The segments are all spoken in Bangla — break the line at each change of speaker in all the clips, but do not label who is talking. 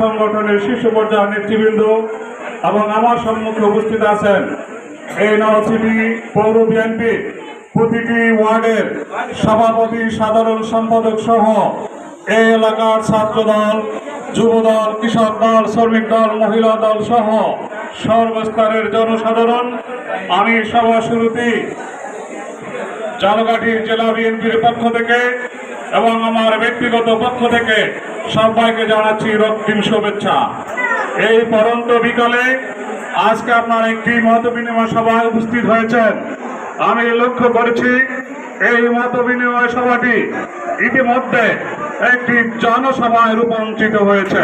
সংগঠনের শীর্ষ পর্যায়ের নেতৃবৃন্দ এবং আমার সম্মুখে উপস্থিত আছেন এই নরসিংদী পৌর বিএনপি প্রতিটি ওয়ার্ডের সভাপতি, সাধারণ সম্পাদক সহ এই এলাকার ছাত্রদল, যুবদল, কৃষক দল, শ্রমিক দল, মহিলা দল সহ সর্বস্তরের জনসাধারণ। আমি সভা শুরুতেই ঝালকাঠি জেলা বিএনপির পক্ষ থেকে এবং আমার ব্যক্তিগত পক্ষ থেকে সবাইকে জানাচ্ছি রক্তিম শুভেচ্ছা। এই পরন্ত বিকালে আজকে আপনার একটি মত বিনিময় সভায় উপস্থিত হয়েছেন। আমি লক্ষ্য করেছি এই মত বিনিময় সভাটি ইতিমধ্যে একটি জনসভায় রূপান্তরিত হয়েছে।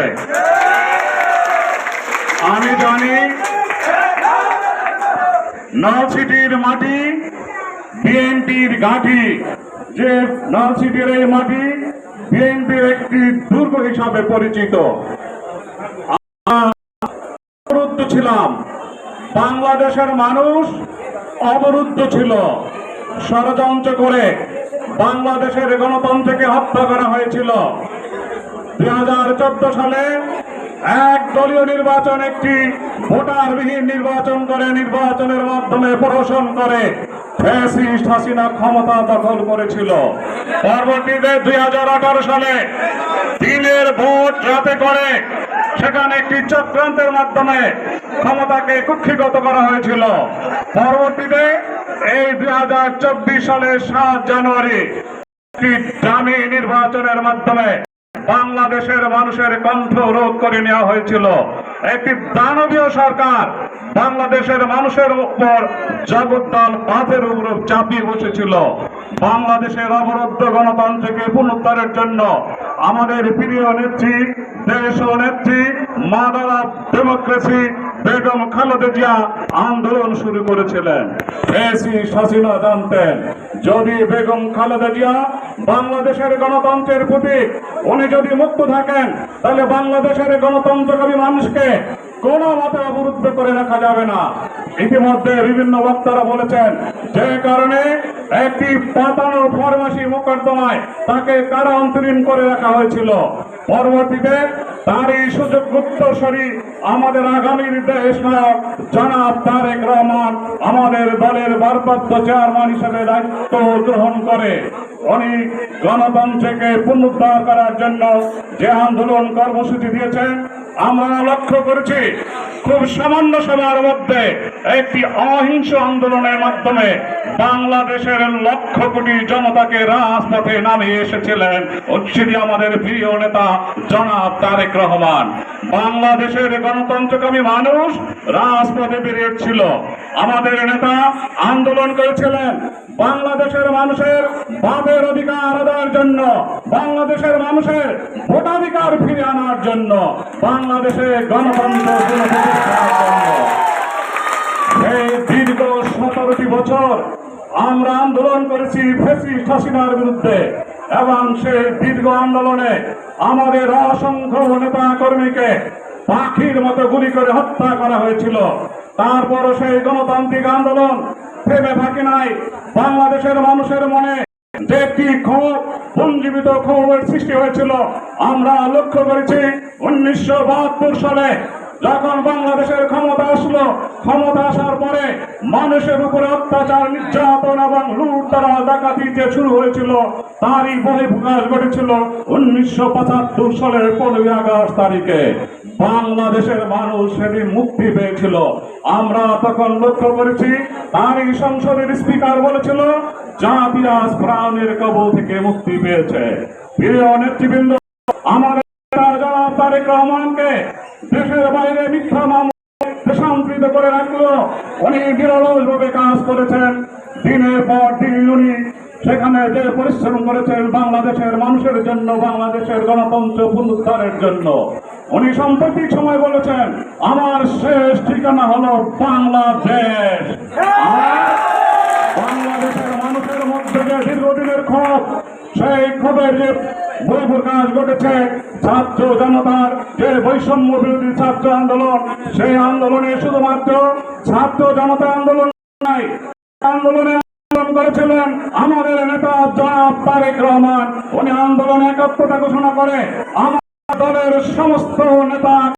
আমি জানি নলছিটির মাটি বিএনপির ঘাঁটি, যে নলছিটির এই মাটি বিএনপির একটি দুর্গ হিসাবে পরিচিত। অবরুদ্ধ ছিলাম, বাংলাদেশের মানুষ অবরুদ্ধ ছিল। ষড়যন্ত্র করে বাংলাদেশের গণতন্ত্রকে হত্যা করা হয়েছিল। 2014 সালে এক দলীয় নির্বাচন, একটি ভোটারবিহীন নির্বাচন করে, নির্বাচনের মাধ্যমে প্রহসন করে ফ্যাসিস্ট হাসিনা ক্ষমতা দখল করেছিল। পরবর্তীতে 2018 সালে দিনের ভোট রাতে করে সেখানে একটি চক্রান্তের মাধ্যমে ক্ষমতাকে কুক্ষিগত করা হয়েছিল। পরবর্তীতে এই 2024 সালের 7 জানুয়ারি একটি দামি নির্বাচনের মাধ্যমে বাংলাদেশের মানুষের কণ্ঠ রোধ করে নেওয়া হয়েছিল। একটি দানবীয় সরকার বাংলাদেশের মানুষের উপর জগদ্দল পাথের উপর চাপিয়ে বসেছিল। বাংলাদেশের অবরুদ্ধ গণতন্ত্রকে পুনরুদ্ধারের জন্য আমাদের প্রিয় নেত্রী, দেশ নেত্রী, mother of democracy Begum Khaleda Zia আন্দোলন শুরু করেছিলেন। ফ্যাসিস্ট হাসিনা জানতেন যদি বেগম খালেদা জিয়া বাংলাদেশের গণতন্ত্রের প্রতীক, উনি যদি মুক্ত থাকেন তাহলে বাংলাদেশের গণতন্ত্রকামী মানুষকে কোনো মতে অবরুদ্ধ করে রাখা যাবে না। ইতিমধ্যে বিভিন্ন বক্তারা বলেছেন যে কারণে একটি পাতানো ফরমাসি মোকদ্দমায় তাকে কারা অন্তরীণ করে রাখা হয়েছিল। পরবর্তীতে তারই সুযোগ উত্তরসূরি আমাদের আগামীর দেশ নায়ক জনাব তারেক রহমান আমাদের দলের ভারপ্রাপ্ত চেয়ারম্যান হিসেবে দায়িত্ব গ্রহণ করে উনি গণতন্ত্রকে পুনরুদ্ধার করার জন্য যে আন্দোলন কর্মসূচি দিয়েছেন, আমরা লক্ষ্য করেছি খুব সামান্য সময়ের মধ্যে একটি অহিংস আন্দোলনের মাধ্যমে বাংলাদেশের লক্ষ কোটি জনতাকে রাজপথে নামিয়ে এসেছিলেন আমাদের প্রিয় নেতা জনাব তারেক রহমান। বাংলাদেশের গণতন্ত্রকামী মানুষ রাজপথে বেরিয়েছিল। আমাদের নেতা আন্দোলন করেছিলেন বাংলাদেশের মানুষের বাপের অধিকার আদায়ের জন্য, বাংলাদেশের মানুষের ভোটাধিকার ফিরিয়ে আনার জন্য, বাংলাদেশে গণতন্ত্র পুনঃপ্রতিষ্ঠার জন্য। এই দীর্ঘ 17টি বছর আমরা আন্দোলন করেছি ফ্যাসিস্ট হাসিনার বিরুদ্ধে এবং সেই দীর্ঘ আন্দোলনে আমাদের অসংখ্য নেতা কর্মীকে পাখির মতো গুলি করে হত্যা করা হয়েছিল। তারপরও সেই গণতান্ত্রিক আন্দোলন থেমে থাকে নাই। বাংলাদেশের মানুষের মনে যে একটি ক্ষোভ, পুঞ্জীবিত ক্ষোভের সৃষ্টি হয়েছিল আমরা লক্ষ্য করেছি। 1972 সালে যখন বাংলাদেশের ক্ষমতা আসলো, ক্ষমতা আসার পরে মানুষের উপরে অত্যাচার, নির্যাতন এবং লুটতরাজ, ডাকাতি যে শুরু হয়েছিল তারই বহিঃপ্রকাশ ঘটেছিল 1975 সালের 15 আগস্ট তারিখে। বাংলাদেশের মানুষ সেদিন মুক্তি পেয়েছিল। আমরা তখন লক্ষ্য করেছি তারই সংসদের স্পিকার বলেছিল জাতিরাজ ফ্রাউনের কবল থেকে মুক্তি পেয়েছে। প্রিয় নেতৃবৃন্দ, আমাদের জনাব তারেক রহমানকে দেশের বাইরে মিথ্যা মামলায় দেশান্তরিত করে রাখলো। উনি নিরলসভাবে কাজ করেছেন। দিনের পর দিন উনি সেখানে যে পরিশ্রম করেছেন বাংলাদেশের মানুষের জন্য, বাংলাদেশের গণতন্ত্র পুনরুদ্ধারের জন্য। উনি সাম্প্রতিক সময় বলেছেন আমার শেষ ঠিকানা হলো বাংলাদেশ। বাংলাদেশের মানুষের মধ্যে যে দীর্ঘদিনের ক্ষোভ, সেই ক্ষোভের যে বহিঃপ্রকাশ ঘটেছে ছাত্র জনতার যে বৈষম্য বিরোধী ছাত্র আন্দোলন, সেই আন্দোলনে শুধুমাত্র ছাত্র জনতা আন্দোলন নাই, আন্দোলনে আন্দোলন করেছিলেন আমাদের নেতা জনাব তারেক রহমান। উনি আন্দোলনে একাত্মতা ঘোষণা করে দলের সমস্ত নেতা